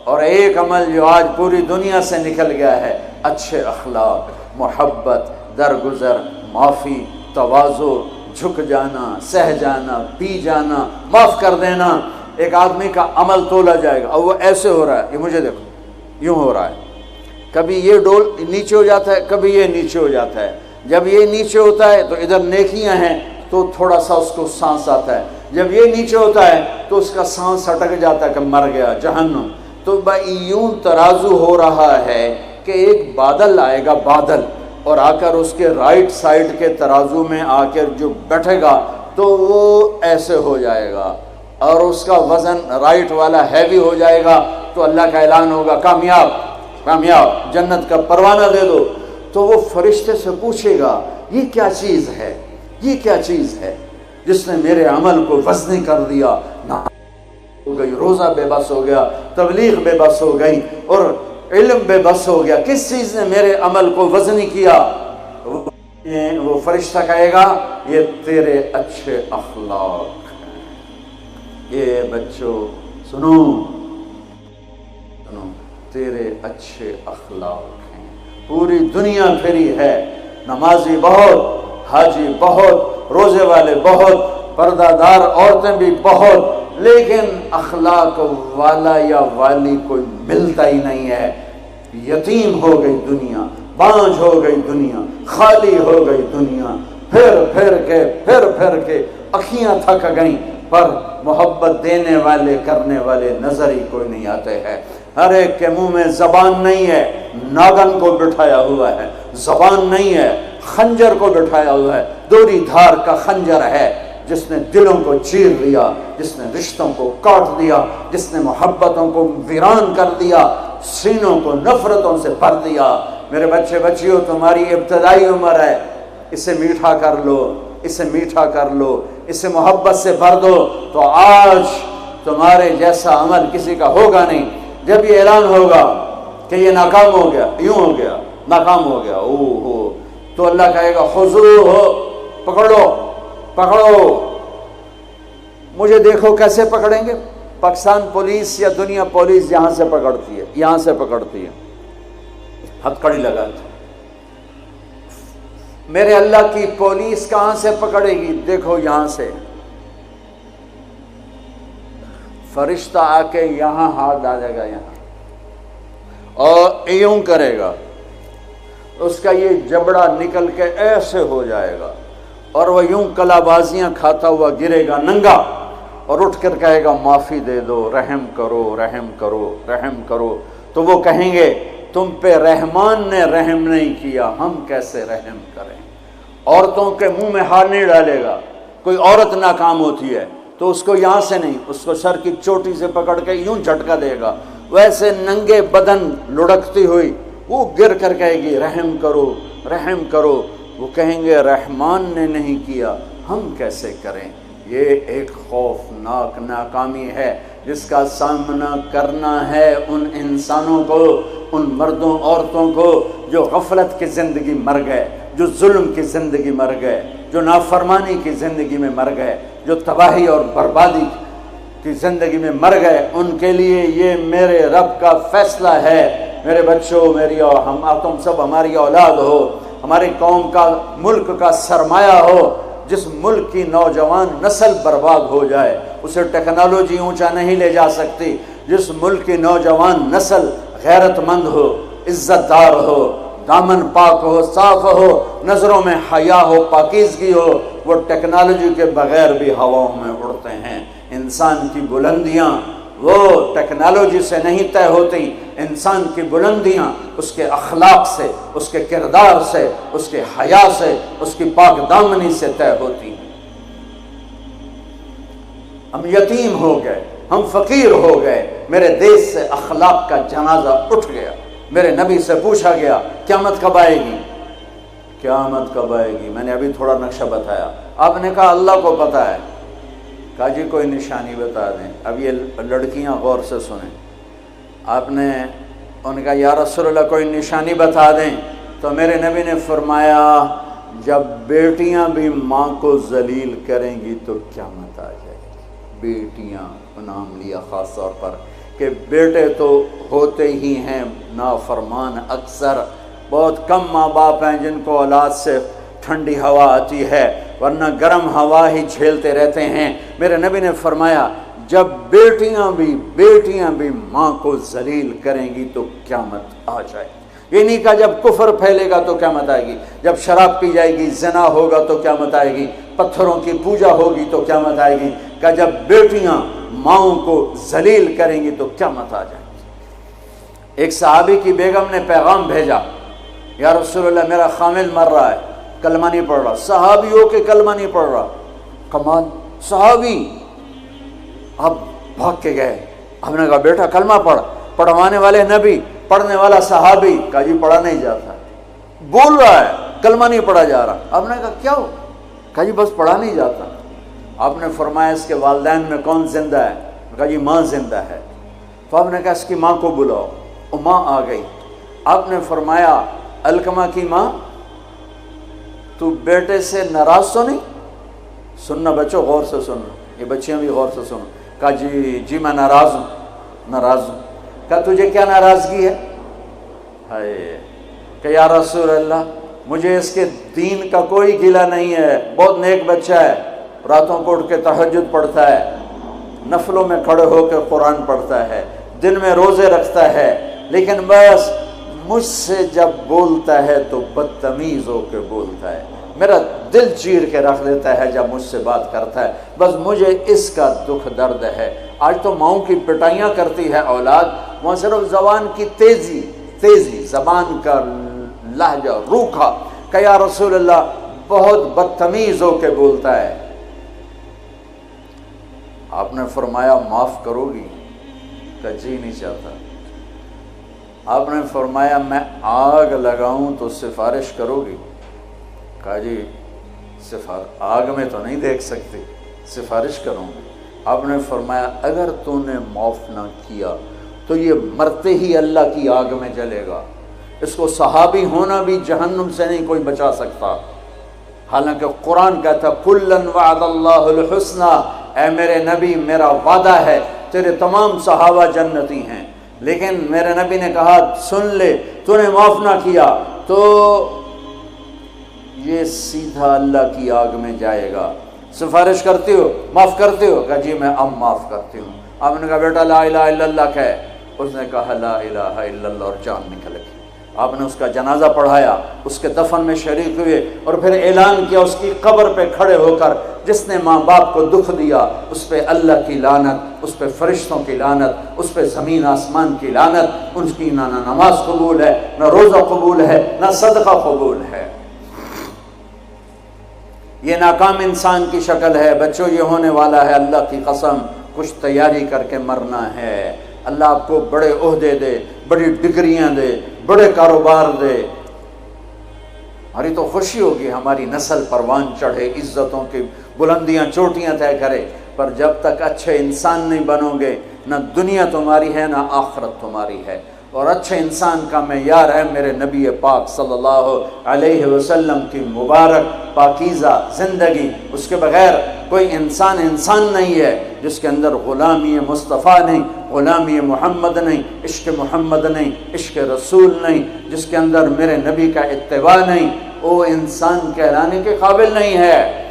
اور ایک عمل جو آج پوری دنیا سے نکل گیا ہے، اچھے اخلاق، محبت، درگزر، معافی، تواضع، جھک جانا، سہ جانا، پی جانا، معاف کر دینا۔ ایک آدمی کا عمل تولا جائے گا اور وہ ایسے ہو رہا ہے، یہ مجھے دیکھو یوں ہو رہا ہے، کبھی یہ ڈول نیچے ہو جاتا ہے، کبھی یہ نیچے ہو جاتا ہے۔ جب یہ نیچے ہوتا ہے تو ادھر نیکیاں ہیں تو تھوڑا سا اس کو سانس آتا ہے، جب یہ نیچے ہوتا ہے تو اس کا سانس اٹک جاتا ہے کہ مر گیا، جہنم۔ تو یوں ترازو ہو رہا ہے کہ ایک بادل آئے گا، بادل، اور آ کر اس کے رائٹ سائڈ کے ترازو میں آ کر جو بیٹھے گا تو وہ ایسے ہو جائے گا، اور اس کا وزن رائٹ والا ہیوی ہو جائے گا، تو اللہ کا اعلان ہوگا کامیاب، کامیاب، جنت کا پروانہ دے دو۔ تو وہ فرشتے سے پوچھے گا یہ کیا چیز ہے، یہ کیا چیز ہے جس نے میرے عمل کو وزنی کر دیا؟ ہو گئی، روزہ بے بس ہو گیا، تبلیغ بے بس ہو گئی، اور علم بے بس ہو گیا، کس چیز نے میرے عمل کو وزنی کیا؟ وہ فرشتہ کہے گا یہ تیرے اچھے اخلاق ہیں۔ یہ بچوں سنو سنو، تیرے اچھے اخلاق ہیں۔ پوری دنیا پھری ہے، نمازی بہت، حاجی بہت، روزے والے بہت، پردہ دار عورتیں بھی بہت، لیکن اخلاق والا یا والی کوئی ملتا ہی نہیں ہے۔ یتیم ہو گئی دنیا، بانجھ ہو گئی دنیا، خالی ہو گئی دنیا، پھر کے اکھیاں تھک گئیں، پر محبت دینے والے کرنے والے نظر ہی کوئی نہیں آتے ہیں۔ ہر ایک کے منہ میں زبان نہیں ہے، ناگن کو بٹھایا ہوا ہے، زبان نہیں ہے، خنجر کو بٹھایا ہوا ہے، دوری دھار کا خنجر ہے، جس نے دلوں کو چیر دیا، جس نے رشتوں کو کاٹ دیا، جس نے محبتوں کو ویران کر دیا، سینوں کو نفرتوں سے بھر دیا۔ میرے بچے بچیوں، تمہاری ابتدائی عمر ہے، اسے میٹھا کر لو، اسے میٹھا کر لو، اسے محبت سے بھر دو، تو آج تمہارے جیسا عمل کسی کا ہوگا نہیں۔ جب یہ اعلان ہوگا کہ یہ ناکام ہو گیا، یوں ہو گیا، ناکام ہو گیا، تو اللہ کہے گا خذوہ، پکڑو پکڑو۔ مجھے دیکھو کیسے پکڑیں گے؟ پاکستان پولیس یا دنیا پولیس یہاں سے پکڑتی ہے، یہاں سے پکڑتی ہے، ہتھکڑی لگاتی۔ میرے اللہ کی پولیس کہاں سے پکڑے گی؟ دیکھو یہاں سے، فرشتہ آ کے یہاں ہاتھ ڈالے گا، یہاں، اور یوں کرے گا، اس کا یہ جبڑا نکل کے ایسے ہو جائے گا، اور وہ یوں کلا بازیاں کھاتا ہوا گرے گا ننگا، اور اٹھ کر کہے گا معافی دے دو، رحم کرو، رحم کرو، رحم کرو۔ تو وہ کہیں گے تم پہ رحمان نے رحم نہیں کیا، ہم کیسے رحم کریں؟ عورتوں کے منہ میں ہاتھ نہیں ڈالے گا۔ کوئی عورت ناکام ہوتی ہے تو اس کو یہاں سے نہیں، اس کو سر کی چوٹی سے پکڑ کے یوں جھٹکا دے گا، ویسے ننگے بدن لڑکتی ہوئی وہ گر کر کہے گی رحم کرو، رحم کرو۔ وہ کہیں گے رحمان نے نہیں کیا، ہم کیسے کریں؟ یہ ایک خوفناک ناکامی ہے جس کا سامنا کرنا ہے ان انسانوں کو، ان مردوں عورتوں کو جو غفلت کی زندگی مر گئے، جو ظلم کی زندگی مر گئے، جو نافرمانی کی زندگی میں مر گئے، جو تباہی اور بربادی کی زندگی میں مر گئے۔ ان کے لیے یہ میرے رب کا فیصلہ ہے۔ میرے بچوں، تم سب ہماری اولاد ہو، ہماری قوم کا، ملک کا سرمایہ ہو۔ جس ملک کی نوجوان نسل برباد ہو جائے اسے ٹیکنالوجی اونچا نہیں لے جا سکتی۔ جس ملک کی نوجوان نسل غیرت مند ہو، عزت دار ہو، دامن پاک ہو، صاف ہو، نظروں میں حیا ہو، پاکیزگی ہو، وہ ٹیکنالوجی کے بغیر بھی ہواؤں میں اڑتے ہیں۔ انسان کی بلندیاں وہ ٹیکنالوجی سے نہیں طے ہوتی، انسان کی بلندیاں اس کے اخلاق سے، اس کے کردار سے، اس کے حیا سے، اس کی پاک دامنی سے طے ہوتی ہیں۔ ہم یتیم ہو گئے، ہم فقیر ہو گئے، میرے دیش سے اخلاق کا جنازہ اٹھ گیا۔ میرے نبی سے پوچھا گیا قیامت کب آئے گی؟ قیامت کب آئے گی؟ میں نے ابھی تھوڑا نقشہ بتایا، آپ نے کہا اللہ کو پتہ ہے۔ کہا جی کوئی نشانی بتا دیں۔ اب یہ لڑکیاں غور سے سنیں۔ آپ نے ان کا یا رسول اللہ کوئی نشانی بتا دیں، تو میرے نبی نے فرمایا جب بیٹیاں بھی ماں کو ذلیل کریں گی تو قیامت آ جائے گی۔ بیٹیاں کو نام لیا خاص طور پر، کہ بیٹے تو ہوتے ہی ہیں نافرمان اکثر، بہت کم ماں باپ ہیں جن کو اولاد سے ٹھنڈی ہوا آتی ہے، ورنہ گرم ہوا ہی جھیلتے رہتے ہیں۔ میرے نبی نے فرمایا جب بیٹیاں بھی ماں کو ذلیل کریں گی تو قیامت آ جائے گی۔ یہ نہیں کہا جب کفر پھیلے گا تو قیامت آئے گی، جب شراب پی جائے گی، زنا ہوگا تو قیامت آئے گی، پتھروں کی پوجا ہوگی تو قیامت آئے گی، کہ جب بیٹیاں ماؤں کو ذلیل کریں گی تو قیامت آ جائے گی۔ ایک صحابی کی بیگم نے پیغام بھیجا، یا رسول اللہ میرا خامل مر رہا ہے، کلمہ نہیں پڑھ رہا۔ صحابی ہو کے کلمہ نہیں پڑھ رہا، کمال، صحابی۔ اب بھاگ کے گئے، ہم نے کہا بیٹا کلمہ پڑھ، پڑھوانے والے نبی، پڑھنے والا صحابی، کہا جی پڑھا نہیں جاتا، بول رہا ہے کلمہ نہیں پڑھا جا رہا۔ ہم نے کہا کیا ہو؟ کہا جی بس پڑھا نہیں جاتا۔ آپ نے فرمایا اس کے والدین میں کون زندہ ہے؟ کہا جی ماں زندہ ہے۔ تو آپ نے کہا اس کی ماں کو بلاؤ، وہ ماں آ گئی۔ آپ نے فرمایا علقمہ کی ماں تو بیٹے سے ناراض تو نہیں؟ سننا بچوں، غور سے سننا، یہ بچیاں بھی غور سے سنو۔ کہا جی میں ناراض ہوں۔ کہا تجھے کیا ناراضگی ہے؟ ہائے، کہ یا رسول اللہ مجھے اس کے دین کا کوئی گلہ نہیں ہے، بہت نیک بچہ ہے، راتوں کو اٹھ کے تہجد پڑھتا ہے، نفلوں میں کھڑے ہو کے قرآن پڑھتا ہے، دن میں روزے رکھتا ہے، لیکن بس مجھ سے جب بولتا ہے تو بدتمیز ہو کے بولتا ہے، میرا دل چیر کے رکھ دیتا ہے جب مجھ سے بات کرتا ہے، بس مجھے اس کا دکھ درد ہے۔ آج تو ماؤں کی پٹائیاں کرتی ہے اولاد، وہاں صرف زبان کی تیزی، زبان کا لہجہ روکھا، کہ یا رسول اللہ بہت بدتمیز ہو کے بولتا ہے۔ آپ نے فرمایا معاف کرو گی؟ کہ جی نہیں چاہتا۔ آپ نے فرمایا میں آگ لگاؤں تو سفارش کرو گی؟ کہا جی آگ میں تو نہیں دیکھ سکتی، سفارش کروں گی۔ آپ نے فرمایا اگر تو نے معاف نہ کیا تو یہ مرتے ہی اللہ کی آگ میں جلے گا، اس کو صحابی ہونا بھی جہنم سے نہیں کوئی بچا سکتا، حالانکہ قرآن کہتا کُلًا وعد اللہ الحسنى، اے میرے نبی میرا وعدہ ہے تیرے تمام صحابہ جنتی ہیں، لیکن میرے نبی نے کہا سن لے تو نے معاف نہ کیا تو یہ سیدھا اللہ کی آگ میں جائے گا۔ سفارش کرتے ہو، معاف کرتے ہو؟ کہا جی میں اب معاف کرتی ہوں۔ آپ نے کہا بیٹا لا الہ الا اللہ کہے، اس نے کہا لا الہ الا اللہ اور جان نکل گئی۔ آپ نے اس کا جنازہ پڑھایا، اس کے دفن میں شریک ہوئے، اور پھر اعلان کیا اس کی قبر پہ کھڑے ہو کر جس نے ماں باپ کو دکھ دیا اس پہ اللہ کی لعنت، اس پہ فرشتوں کی لعنت، اس پہ زمین آسمان کی لعنت، ان کی نہ نماز قبول ہے، نہ روزہ قبول ہے، نہ صدقہ قبول ہے۔ یہ ناکام انسان کی شکل ہے بچوں، یہ ہونے والا ہے اللہ کی قسم، کچھ تیاری کر کے مرنا ہے۔ اللہ آپ کو بڑے عہدے دے، بڑی ڈگریاں دے، بڑے کاروبار دے، ہماری تو خوشی ہوگی، ہماری نسل پروان چڑھے، عزتوں کی بلندیاں چوٹیاں طے کرے، پر جب تک اچھے انسان نہیں بنو گے نہ دنیا تمہاری ہے نہ آخرت تمہاری ہے۔ اور اچھے انسان کا معیار ہے میرے نبی پاک صلی اللہ علیہ وسلم کی مبارک پاکیزہ زندگی، اس کے بغیر کوئی انسان نہیں ہے جس کے اندر غلامی مصطفیٰ نہیں، غلامی محمد نہیں، عشق محمد نہیں، عشق رسول نہیں، جس کے اندر میرے نبی کا اتباع نہیں، وہ انسان کہلانے کے قابل نہیں ہے۔